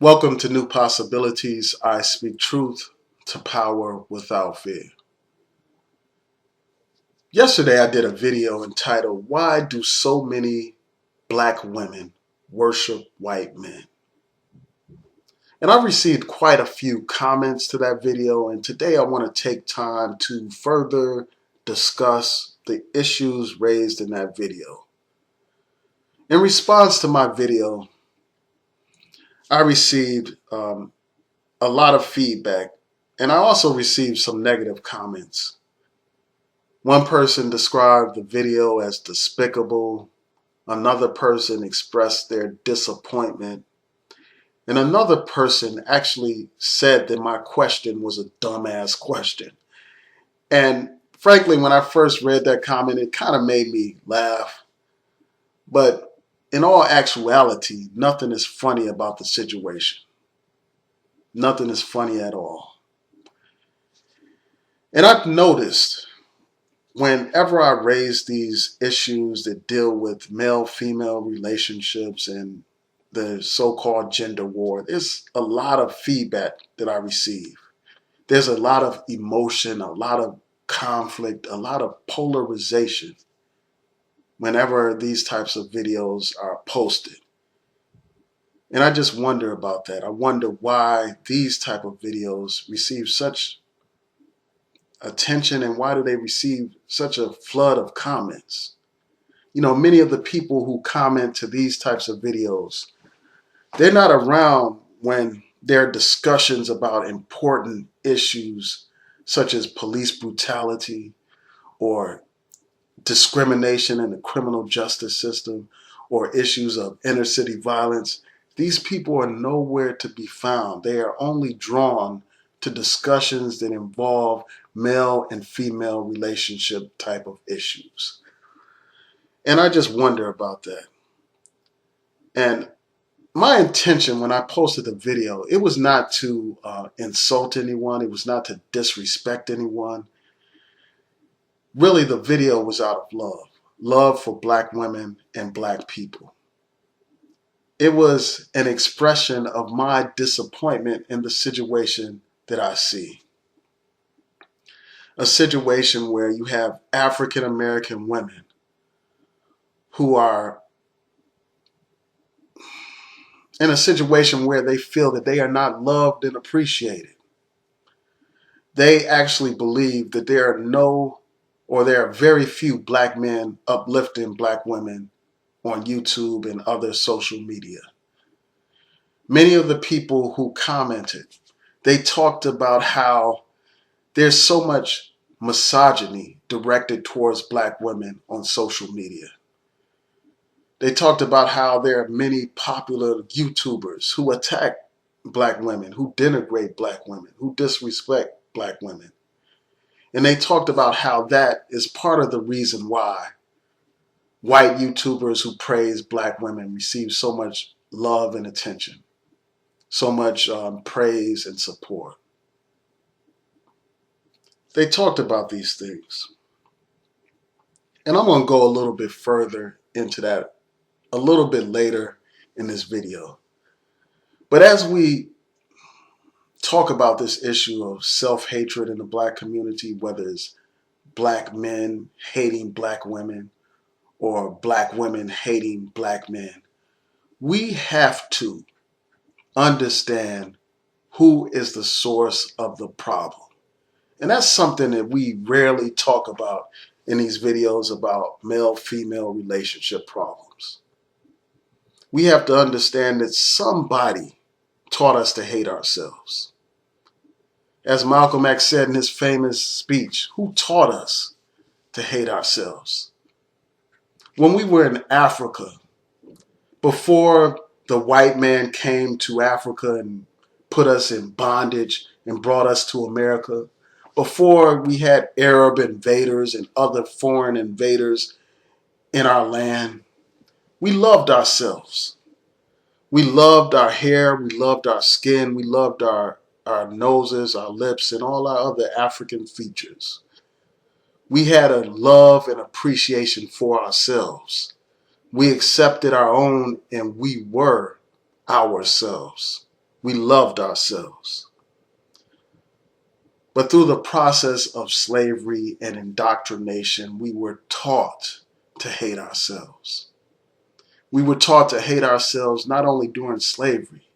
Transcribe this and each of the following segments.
Welcome to New Possibilities. I speak truth to power without fear. Yesterday I did a video entitled, Why Do So Many Black Women Worship White Men? And I received quite a few comments to that video, and today I want to take time to further discuss the issues raised in that video. In response to my video, I received a lot of feedback, and I also received some negative comments. One person described the video as despicable. Another person expressed their disappointment. And another person actually said that my question was a dumbass question. And frankly, when I first read that comment, it kind of made me laugh. But in all actuality, nothing is funny about the situation. Nothing is funny at all. And I've noticed whenever I raise these issues that deal with male-female relationships and the so-called gender war, there's a lot of feedback that I receive. There's a lot of emotion, a lot of conflict, a lot of polarization whenever these types of videos are posted. And I just wonder about that. I wonder why these type of videos receive such attention and why do they receive such a flood of comments? You know, many of the people who comment to these types of videos, they're not around when there are discussions about important issues such as police brutality or discrimination in the criminal justice system or issues of inner city violence. These people are nowhere to be found. They are only drawn to discussions that involve male and female relationship type of issues. And I just wonder about that. And my intention when I posted the video, it was not to insult anyone. It was not to disrespect anyone. Really, the video was out of love. Love for black women and black people. It was an expression of my disappointment in the situation that I see. A situation where you have African American women who are in a situation where they feel that they are not loved and appreciated. They actually believe that there are very few black men uplifting black women on YouTube and other social media. Many of the people who commented, they talked about how there's so much misogyny directed towards black women on social media. They talked about how there are many popular YouTubers who attack black women, who denigrate black women, who disrespect black women. And they talked about how that is part of the reason why white YouTubers who praise black women receive so much love and attention, so much praise and support. They talked about these things. And I'm going to go a little bit further into that a little bit later in this video. But as we talk about this issue of self-hatred in the black community, whether it's black men hating black women or black women hating black men, we have to understand who is the source of the problem. And that's something that we rarely talk about in these videos about male-female relationship problems. We have to understand that somebody taught us to hate ourselves. As Malcolm X said in his famous speech, who taught us to hate ourselves? When we were in Africa, before the white man came to Africa and put us in bondage and brought us to America, before we had Arab invaders and other foreign invaders in our land, we loved ourselves. We loved our hair, we loved our skin, we loved our noses, our lips, and all our other African features. We had a love and appreciation for ourselves. We accepted our own and we were ourselves. We loved ourselves. But through the process of slavery and indoctrination, we were taught to hate ourselves. We were taught to hate ourselves not only during slavery,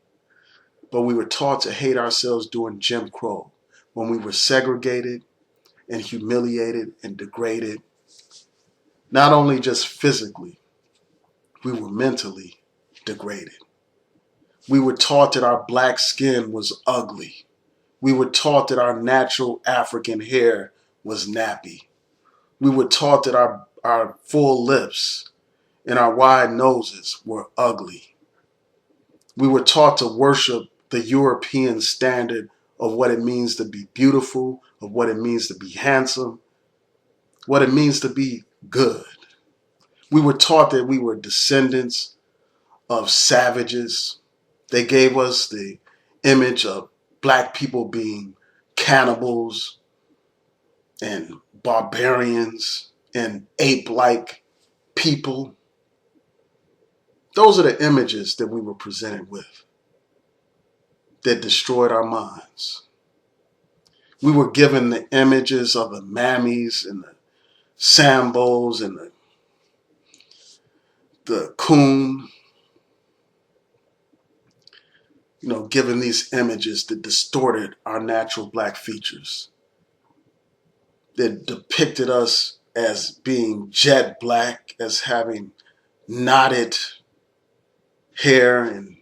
but we were taught to hate ourselves during Jim Crow, when we were segregated and humiliated and degraded, not only just physically, we were mentally degraded. We were taught that our black skin was ugly. We were taught that our natural African hair was nappy. We were taught that our full lips and our wide noses were ugly. We were taught to worship the European standard of what it means to be beautiful, of what it means to be handsome, what it means to be good. We were taught that we were descendants of savages. They gave us the image of black people being cannibals and barbarians and ape-like people. Those are the images that we were presented with that destroyed our minds. We were given the images of the mammies and the sambos and the coon, given these images that distorted our natural black features, that depicted us as being jet black, as having knotted hair and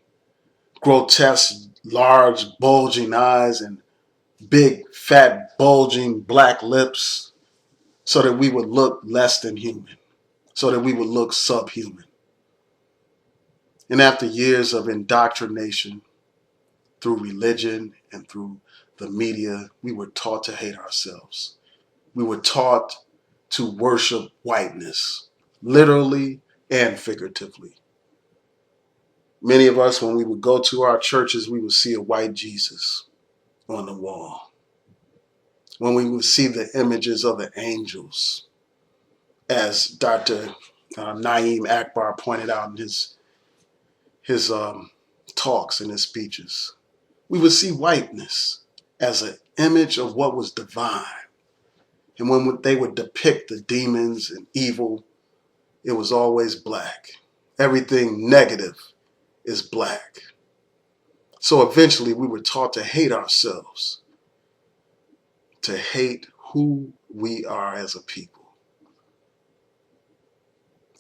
grotesque, large, bulging eyes and big, fat, bulging black lips, so that we would look less than human, so that we would look subhuman. And after years of indoctrination through religion and through the media, we were taught to hate ourselves. We were taught to worship whiteness, literally and figuratively. Many of us, when we would go to our churches, we would see a white Jesus on the wall. When we would see the images of the angels, as Dr. Naeem Akbar pointed out in his talks and his speeches, we would see whiteness as an image of what was divine. And when they would depict the demons and evil, it was always black. Everything negative is black. So eventually we were taught to hate ourselves, to hate who we are as a people.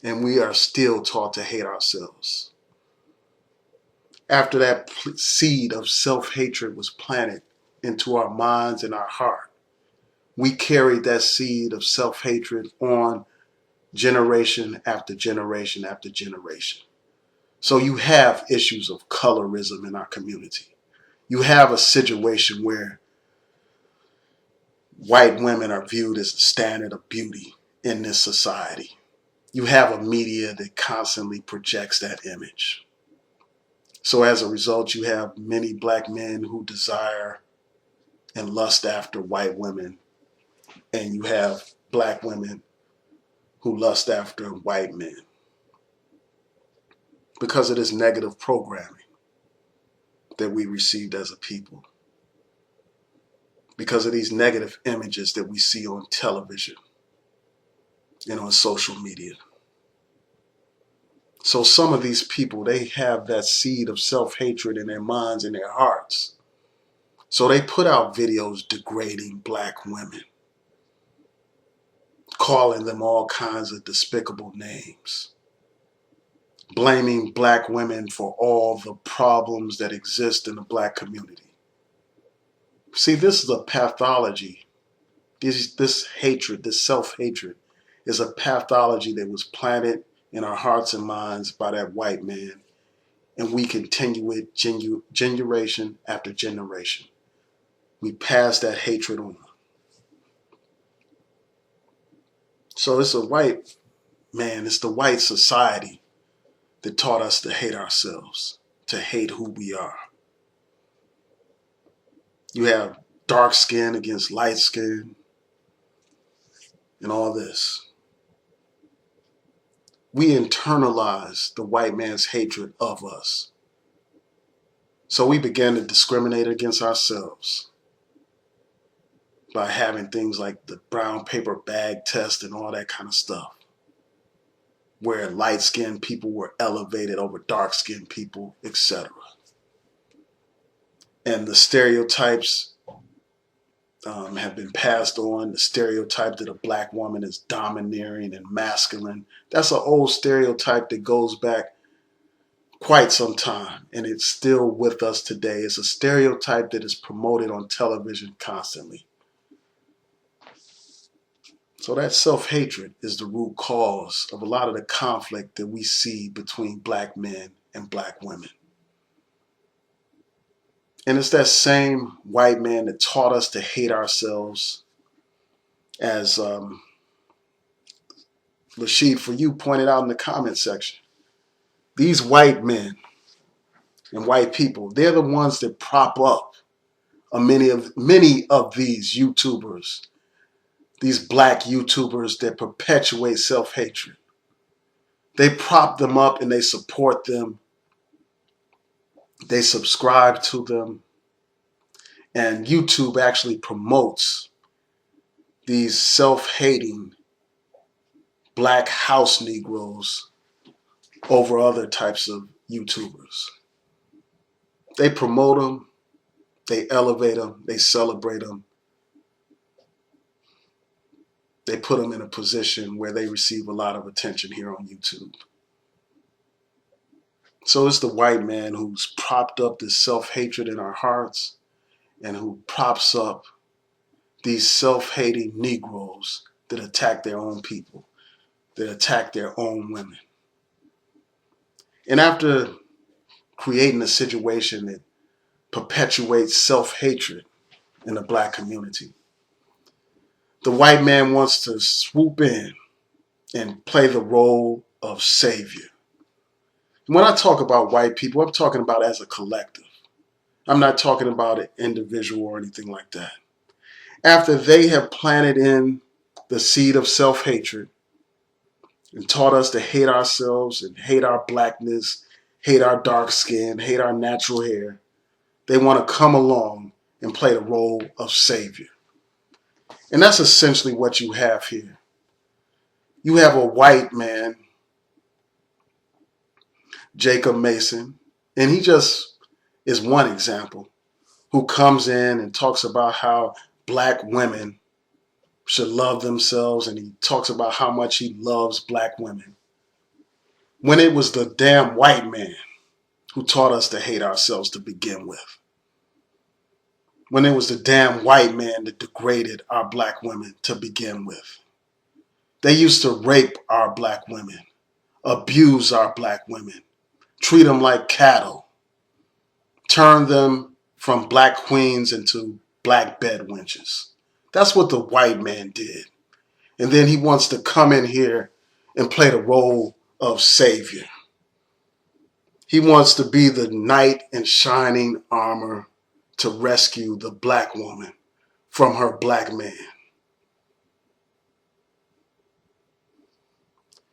And we are still taught to hate ourselves. After that seed of self-hatred was planted into our minds and our heart, we carried that seed of self-hatred on generation after generation after generation. So you have issues of colorism in our community. You have a situation where white women are viewed as the standard of beauty in this society. You have a media that constantly projects that image. So as a result, you have many black men who desire and lust after white women, and you have black women who lust after white men because of this negative programming that we received as a people, because of these negative images that we see on television and on social media. So some of these people, they have that seed of self-hatred in their minds and their hearts. So they put out videos degrading black women, calling them all kinds of despicable names, blaming black women for all the problems that exist in the black community. See, this is a pathology. This hatred, this self-hatred, is a pathology that was planted in our hearts and minds by that white man, and we continue it generation after generation. We pass that hatred on. So it's a white man, it's the white society that taught us to hate ourselves, to hate who we are. You have dark skin against light skin and all this. We internalize the white man's hatred of us. So we began to discriminate against ourselves by having things like the brown paper bag test and all that kind of stuff, where light-skinned people were elevated over dark-skinned people, etc. And the stereotypes have been passed on. The stereotype that a black woman is domineering and masculine. That's an old stereotype that goes back quite some time, and it's still with us today. It's a stereotype that is promoted on television constantly. So that self-hatred is the root cause of a lot of the conflict that we see between black men and black women. And it's that same white man that taught us to hate ourselves, as Lashid, for you, pointed out in the comment section. These white men and white people, they're the ones that prop up many of these YouTubers, these black YouTubers that perpetuate self-hatred. They prop them up and they support them. They subscribe to them. And YouTube actually promotes these self-hating black house Negroes over other types of YouTubers. They promote them, they elevate them, they celebrate them. They put them in a position where they receive a lot of attention here on YouTube. So it's the white man who's propped up this self-hatred in our hearts and who props up these self-hating Negroes that attack their own people, that attack their own women. And after creating a situation that perpetuates self-hatred in the black community, the white man wants to swoop in and play the role of savior. When I talk about white people, I'm talking about as a collective. I'm not talking about an individual or anything like that. After they have planted in the seed of self-hatred and taught us to hate ourselves and hate our blackness, hate our dark skin, hate our natural hair, they want to come along and play the role of savior. And that's essentially what you have here. You have a white man, Jacob Mason, and he just is one example, who comes in and talks about how black women should love themselves, and he talks about how much he loves black women. When it was the damn white man who taught us to hate ourselves to begin with. When it was the damn white man that degraded our black women to begin with. They used to rape our black women, abuse our black women, treat them like cattle, turn them from black queens into black bed wenches. That's what the white man did. And then he wants to come in here and play the role of savior. He wants to be the knight in shining armor to rescue the black woman from her black man.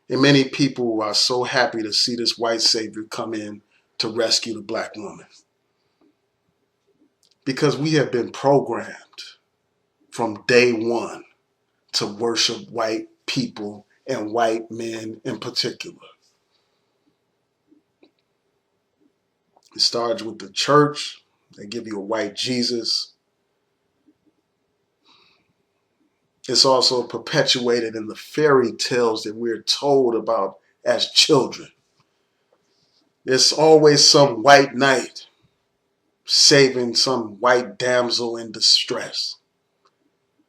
And many people are so happy to see this white savior come in to rescue the black woman. Because we have been programmed from day one to worship white people and white men in particular. It starts with the church. They give you a white Jesus. It's also perpetuated in the fairy tales that we're told about as children. There's always some white knight saving some white damsel in distress.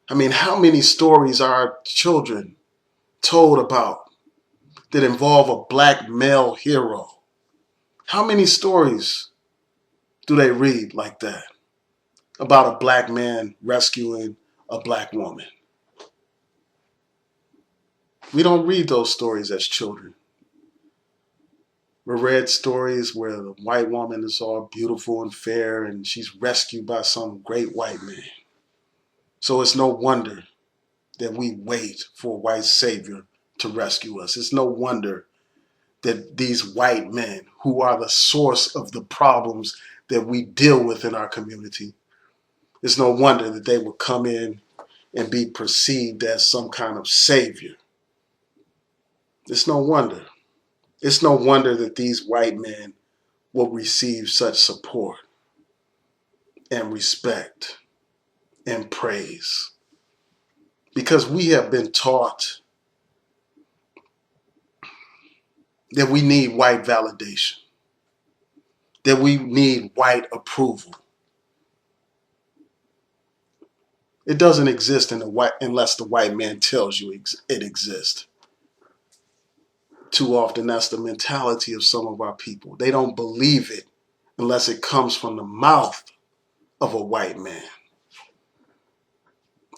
I mean, how many stories are children told about that involve a black male hero? How many stories do they read like that about a black man rescuing a black woman? We don't read those stories as children. We read stories where the white woman is all beautiful and fair and she's rescued by some great white man. So it's no wonder that we wait for a white savior to rescue us. It's no wonder that these white men, who are the source of the problems that we deal with in our community, it's no wonder that they would come in and be perceived as some kind of savior. It's no wonder. It's no wonder that these white men will receive such support and respect and praise. Because we have been taught that we need white validation, that we need white approval. It doesn't exist in the white unless the white man tells you it exists. Too often, that's the mentality of some of our people. They don't believe it unless it comes from the mouth of a white man.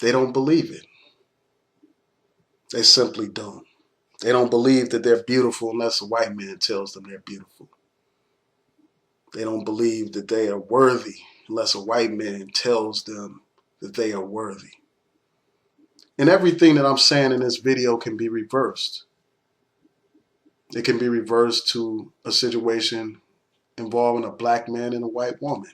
They don't believe it. They simply don't. They don't believe that they're beautiful unless a white man tells them they're beautiful. They don't believe that they are worthy unless a white man tells them that they are worthy. And everything that I'm saying in this video can be reversed. It can be reversed to a situation involving a black man and a white woman.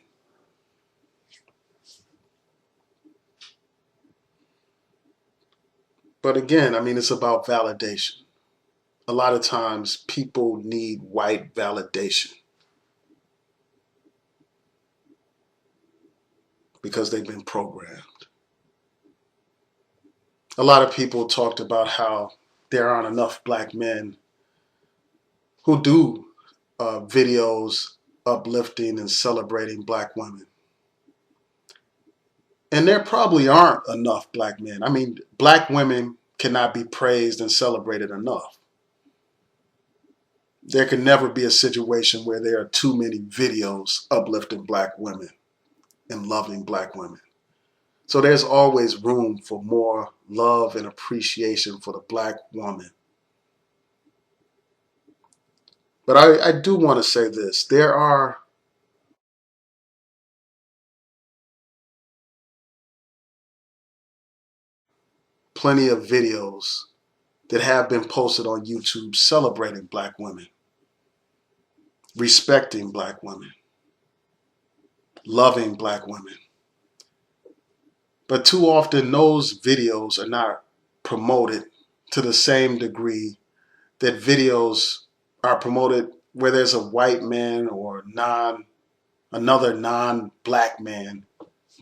But again, I mean, it's about validation. A lot of times people need white validation because they've been programmed. A lot of people talked about how there aren't enough black men who do videos uplifting and celebrating black women. And there probably aren't enough black men. I mean, black women cannot be praised and celebrated enough. There can never be a situation where there are too many videos uplifting black women and loving black women. So there's always room for more love and appreciation for the black woman. But I do want to say this. There are plenty of videos that have been posted on YouTube celebrating black women, respecting black women, loving black women. But too often those videos are not promoted to the same degree that videos are promoted where there's a white man or another non-black man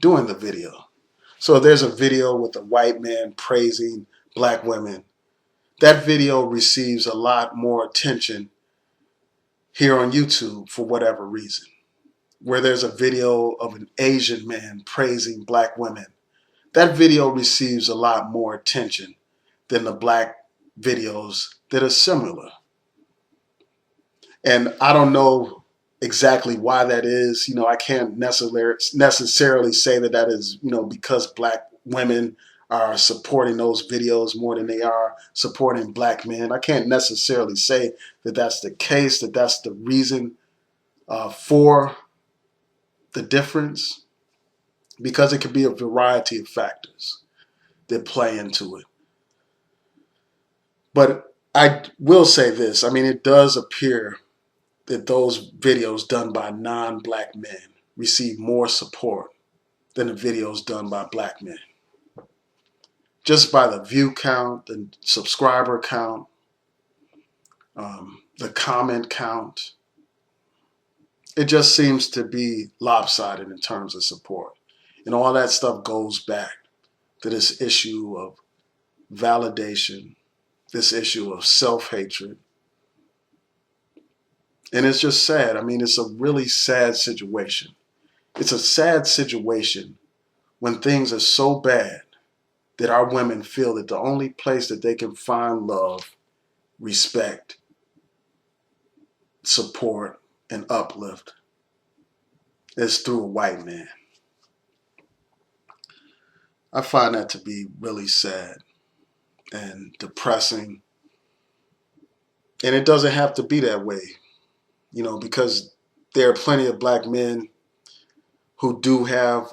doing the video. So there's a video with a white man praising black women. That video receives a lot more attention here on YouTube for whatever reason. Where there's a video of an Asian man praising black women, that video receives a lot more attention than the black videos that are similar. And I don't know exactly why that is. You know, I can't necessarily say that that is, because black women are supporting those videos more than they are supporting black men. I can't necessarily say that that's the case, that that's the reason for the difference, because it could be a variety of factors that play into it. But I will say this. I mean, it does appear that those videos done by non-black men receive more support than the videos done by black men. Just by the view count, the subscriber count, the comment count, it just seems to be lopsided in terms of support. And all that stuff goes back to this issue of validation, this issue of self-hatred. And it's just sad. I mean, it's a really sad situation. It's a sad situation when things are so bad that our women feel that the only place that they can find love, respect, support, and uplift is through a white man. I find that to be really sad and depressing. And it doesn't have to be that way, because there are plenty of black men who do have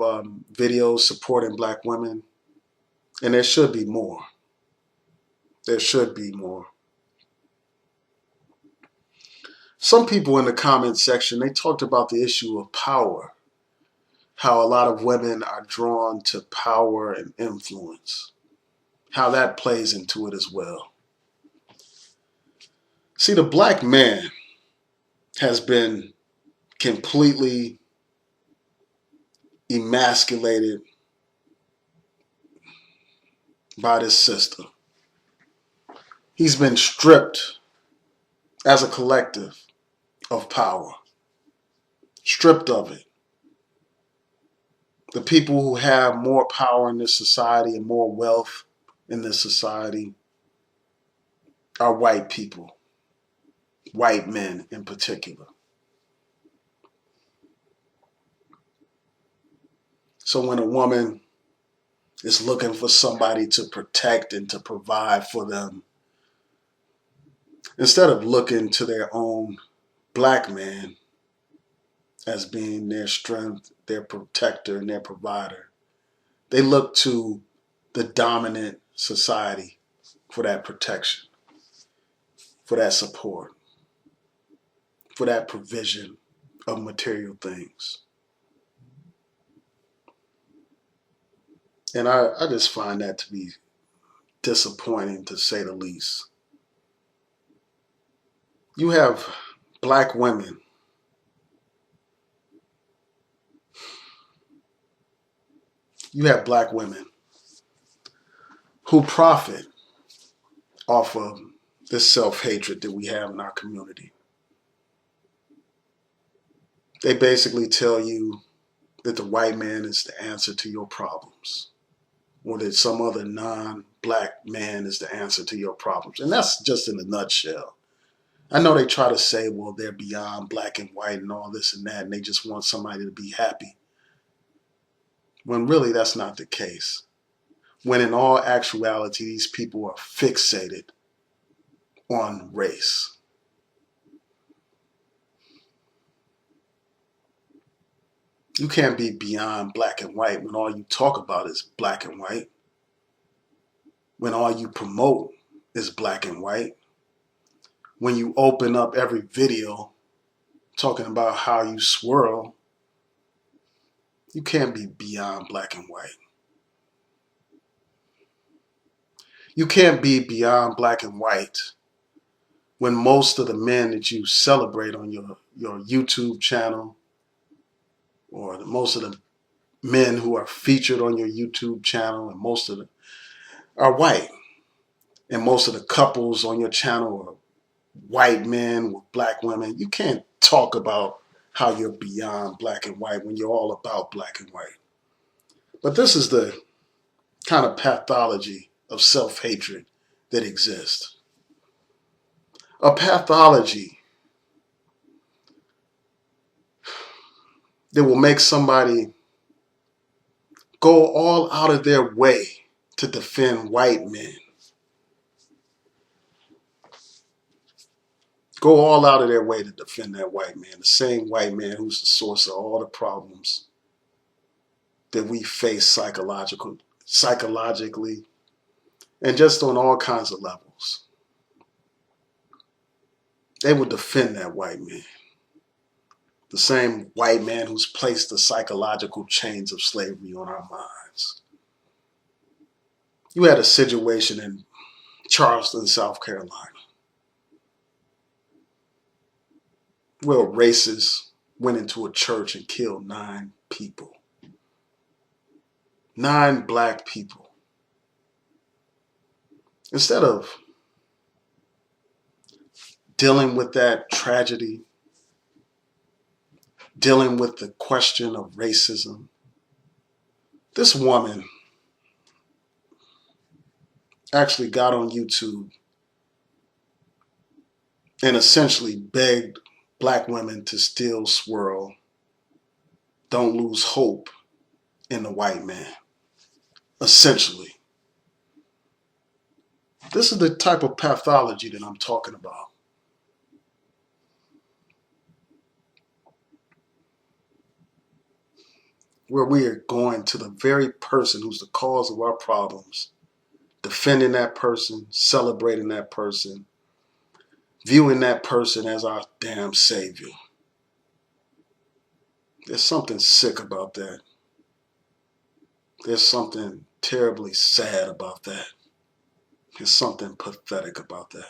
videos supporting black women. And there should be more. There should be more. Some people in the comment section, they talked about the issue of power, how a lot of women are drawn to power and influence, how that plays into it as well. See, the black man has been completely emasculated by this system. He's been stripped as a collective of power, stripped of it. The people who have more power in this society and more wealth in this society are white people, white men in particular. So when a woman is looking for somebody to protect and to provide for them, instead of looking to their own black man as being their strength, their protector, and their provider, they look to the dominant society for that protection, for that support, for that provision of material things. And I just find that to be disappointing, to say the least. You have black women who profit off of this self-hatred that we have in our community. They basically tell you that the white man is the answer to your problems, or that some other non-black man is the answer to your problems. And that's just in a nutshell. I know they try to say, well, they're beyond black and white and all this and that, and they just want somebody to be happy. When really that's not the case. When in all actuality, these people are fixated on race. You can't be beyond black and white when all you talk about is black and white, when all you promote is black and white, when you open up every video talking about how you swirl. You can't be beyond black and white. You can't be beyond black and white when most of the men that you celebrate on your YouTube channel, or most of the men who are featured on your YouTube channel, and most of them are white. And most of the couples on your channel are white men with black women. You can't talk about how you're beyond black and white when you're all about black and white. But this is the kind of pathology of self-hatred that exists. A pathology that will make somebody go all out of their way to defend white men. Go all out of their way to defend that white man, the same white man who's the source of all the problems that we face psychologically, and just on all kinds of levels. They will defend that white man. The same white man who's placed the psychological chains of slavery on our minds. You had a situation in Charleston, South Carolina, where racists went into a church and killed 9 people. 9 black people. Instead of dealing with that tragedy, dealing with the question of racism, this woman actually got on YouTube and essentially begged black women to still swirl, don't lose hope in the white man. Essentially. This is the type of pathology that I'm talking about. Where we are going to the very person who's the cause of our problems, defending that person, celebrating that person, viewing that person as our damn savior. There's something sick about that. There's something terribly sad about that. There's something pathetic about that.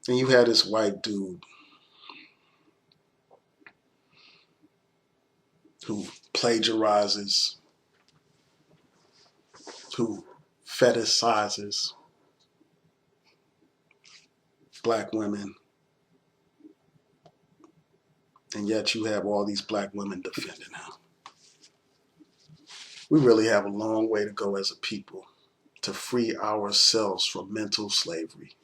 And you had this white dude who plagiarizes, who fetishizes black women, and yet you have all these black women defending him. We really have a long way to go as a people to free ourselves from mental slavery.